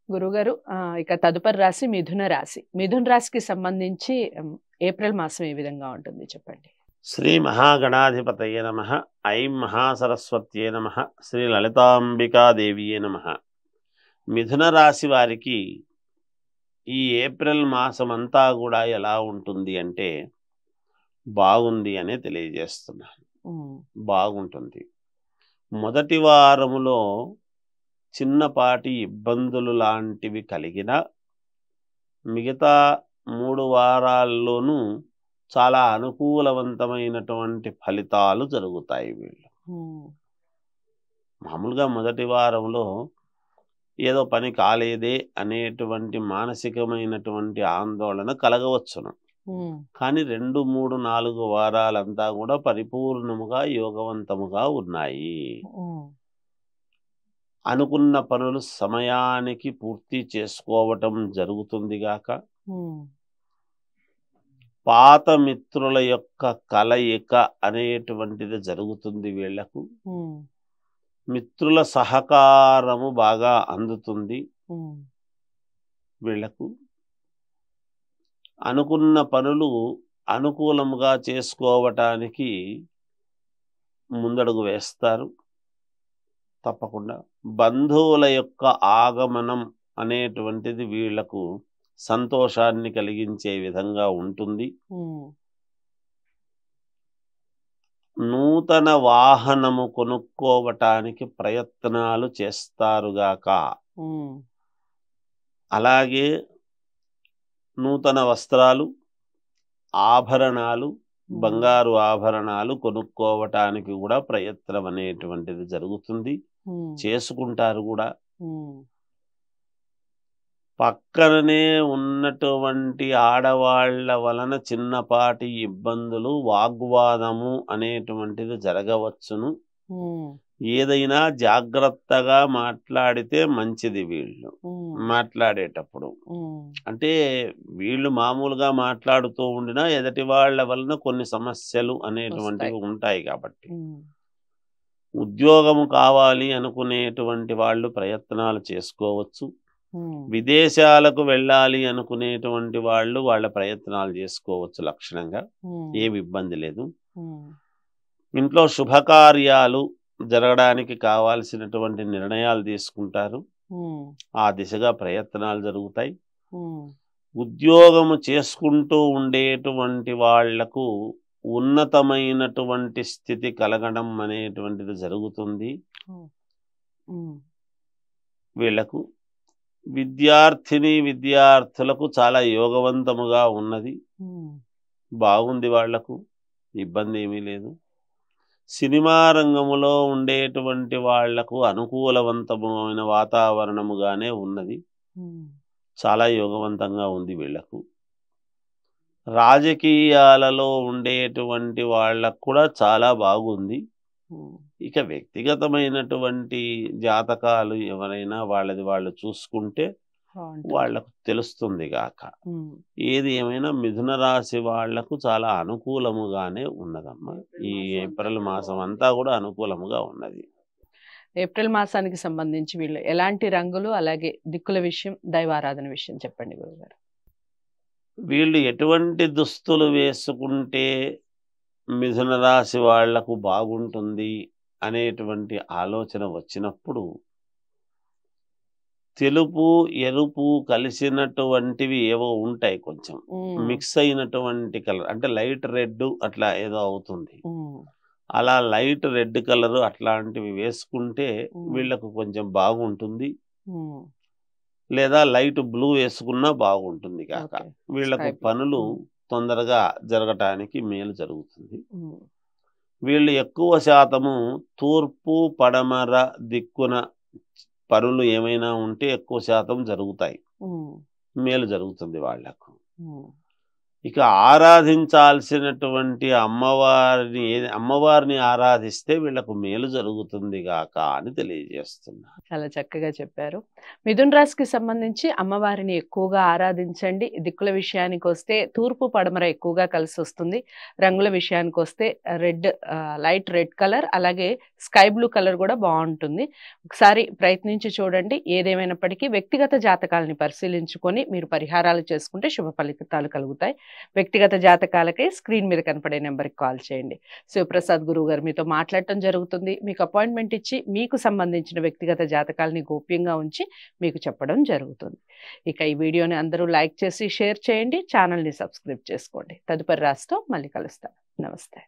గురుగారు ఇక తదుపరి రాశి మిథున రాశి. మిథున రాశికి సంబంధించి ఏప్రిల్ మాసం ఏ విధంగా ఉంటుంది చెప్పండి? శ్రీ మహాగణాధిపతయే నమః. ఐం మహాసరస్వత్యే నమః. శ్రీ లలితాంబికాదేవియే నమః. మిథున రాశి వారికి ఈ ఏప్రిల్ మాసం అంతా కూడా ఎలా ఉంటుంది అంటే బాగుంది అనే తెలియజేస్తున్నాను. బాగుంటుంది. మొదటి వారములో చిన్నపాటి ఇబ్బందులు లాంటివి కలిగిన మిగతా 3 వారాల్లోనూ చాలా అనుకూలవంతమైనటువంటి ఫలితాలు జరుగుతాయి వీళ్ళు. మామూలుగా మొదటి వారంలో ఏదో పని కాలేదే అనేటువంటి మానసికమైనటువంటి ఆందోళన కలగవచ్చును. కానీ 2, 3, 4 వారాలంతా కూడా పరిపూర్ణముగా యోగవంతముగా ఉన్నాయి. అనుకున్న పనులు సమయానికి పూర్తి చేసుకోవటం జరుగుతుంది గాక, పాత మిత్రుల యొక్క కలయిక అనేటువంటిది జరుగుతుంది వీళ్లకు. మిత్రుల సహకారము బాగా అందుతుంది వీళ్లకు. అనుకున్న పనులు అనుకూలముగా చేసుకోవటానికి ముందడుగు వేస్తారు తప్పకుండా. బంధువుల యొక్క ఆగమనం అనేటువంటిది వీళ్లకు సంతోషాన్ని కలిగించే విధంగా ఉంటుంది. నూతన వాహనము కొనుక్కోవటానికి ప్రయత్నాలు చేస్తారుగాక. అలాగే నూతన వస్త్రాలు, ఆభరణాలు, బంగారు ఆభరణాలు కొనుక్కోవటానికి కూడా ప్రయత్నం అనేటువంటిది జరుగుతుంది. చేసుకుంటారు కూడా. పక్కననే ఉన్నటువంటి ఆడవాళ్ల వలన చిన్నపాటి ఇబ్బందులు, వాగ్వాదము అనేటువంటిది జరగవచ్చును. ఏదైనా జాగ్రత్తగా మాట్లాడితే మంచిది వీళ్ళు మాట్లాడేటప్పుడు. అంటే వీళ్ళు మామూలుగా మాట్లాడుతూ ఉండినా ఎదుటి వాళ్ళ వలన కొన్ని సమస్యలు అనేటువంటివి ఉంటాయి కాబట్టి. ఉద్యోగము కావాలి అనుకునేటువంటి వాళ్ళు ప్రయత్నాలు చేసుకోవచ్చు. విదేశాలకు వెళ్ళాలి అనుకునేటువంటి వాళ్ళు వాళ్ళ ప్రయత్నాలు చేసుకోవచ్చు లక్షణంగా. ఏమి ఇబ్బంది లేదు. ఇంట్లో శుభకార్యాలు జరగడానికి కావాల్సినటువంటి నిర్ణయాలు తీసుకుంటారు. ఆ దిశగా ప్రయత్నాలు జరుగుతాయి. ఉద్యోగము చేసుకుంటూ ఉండేటువంటి వాళ్లకు ఉన్నతమైనటువంటి స్థితి కలగడం అనేటువంటిది జరుగుతుంది వీళ్లకు. విద్యార్థులకు చాలా యోగవంతముగా ఉన్నది. బాగుంది వాళ్లకు, ఇబ్బంది ఏమీ లేదు. సినిమా రంగములో ఉండేటువంటి వాళ్లకు అనుకూలవంతమైన వాతావరణముగానే ఉన్నది. చాలా యోగవంతంగా ఉంది వీళ్లకు. రాజకీయాలలో ఉండేటువంటి వాళ్ళకు కూడా చాలా బాగుంది. ఇక వ్యక్తిగతమైనటువంటి జాతకాలు ఎవరైనా వాళ్ళది వాళ్ళు చూసుకుంటే వాళ్లకు తెలుస్తుంది గాక. ఏది ఏమైనా మిథున రాశి వాళ్లకు చాలా అనుకూలముగానే ఉన్నదమ్మా. ఈ ఏప్రిల్ మాసం అంతా కూడా అనుకూలముగా ఉన్నది. ఏప్రిల్ మాసానికి సంబంధించి వీళ్ళు ఎలాంటి రంగులు, అలాగే దిక్కుల విషయం, దైవారాధన విషయం చెప్పండి గురుగారు. వీళ్ళు ఎటువంటి దుస్తులు వేసుకుంటే మిథున రాశి వాళ్లకు బాగుంటుంది అనేటువంటి ఆలోచన వచ్చినప్పుడు తెలుపు, ఎరుపు కలిసినటువంటివి ఏవో ఉంటాయి, కొంచెం మిక్స్ అయినటువంటి కలర్, అంటే లైట్ రెడ్ అట్లా ఏదో అవుతుంది. అలా లైట్ రెడ్ కలర్ అట్లాంటివి వేసుకుంటే వీళ్లకు కొంచెం బాగుంటుంది. లేదా లైట్ బ్లూ వేసుకున్నా బాగుంటుంది కాక. వీళ్లకు పనులు తొందరగా జరగటానికి మేలు జరుగుతుంది. వీళ్ళు ఎక్కువ శాతము తూర్పు, పడమర దిక్కున పనులు ఏమైనా ఉంటే ఎక్కువ శాతం జరుగుతాయి, మేలు జరుగుతుంది వాళ్లకు. ఇక ఆరాధించాల్సినటువంటి అమ్మవారిని ఆరాధిస్తే వీళ్ళకు మేలు జరుగుతుంది గాక అని తెలియజేస్తున్నా. చాలా చక్కగా చెప్పారు. మిథున రాశికి సంబంధించి అమ్మవారిని ఎక్కువగా ఆరాధించండి. దిక్కుల విషయానికి వస్తే తూర్పు పడమర ఎక్కువగా కలిసి వస్తుంది. రంగుల విషయానికి వస్తే లైట్ రెడ్ కలర్, అలాగే స్కై బ్లూ కలర్ కూడా బాగుంటుంది. ఒకసారి ప్రయత్నించి చూడండి. ఏదేమైనప్పటికీ వ్యక్తిగత జాతకాలని పరిశీలించుకొని మీరు పరిహారాలు చేసుకుంటే శుభ ఫలితాలు కలుగుతాయి. వ్యక్తిగత జాతకాలకై స్క్రీన్ మీద కనపడే నెంబర్కి కాల్ చేయండి. శివప్రసాద్ గురువు గారు మీతో మాట్లాడటం జరుగుతుంది. మీకు అపాయింట్మెంట్ ఇచ్చి మీకు సంబంధించిన వ్యక్తిగత జాతకాలని గోప్యంగా ఉంచి మీకు చెప్పడం జరుగుతుంది. ఇక ఈ వీడియోని అందరూ లైక్ చేసి షేర్ చేయండి. ఛానల్ని సబ్స్క్రైబ్ చేసుకోండి. తదుపరి రాశితో మళ్ళీ కలుస్తాం. నమస్తే.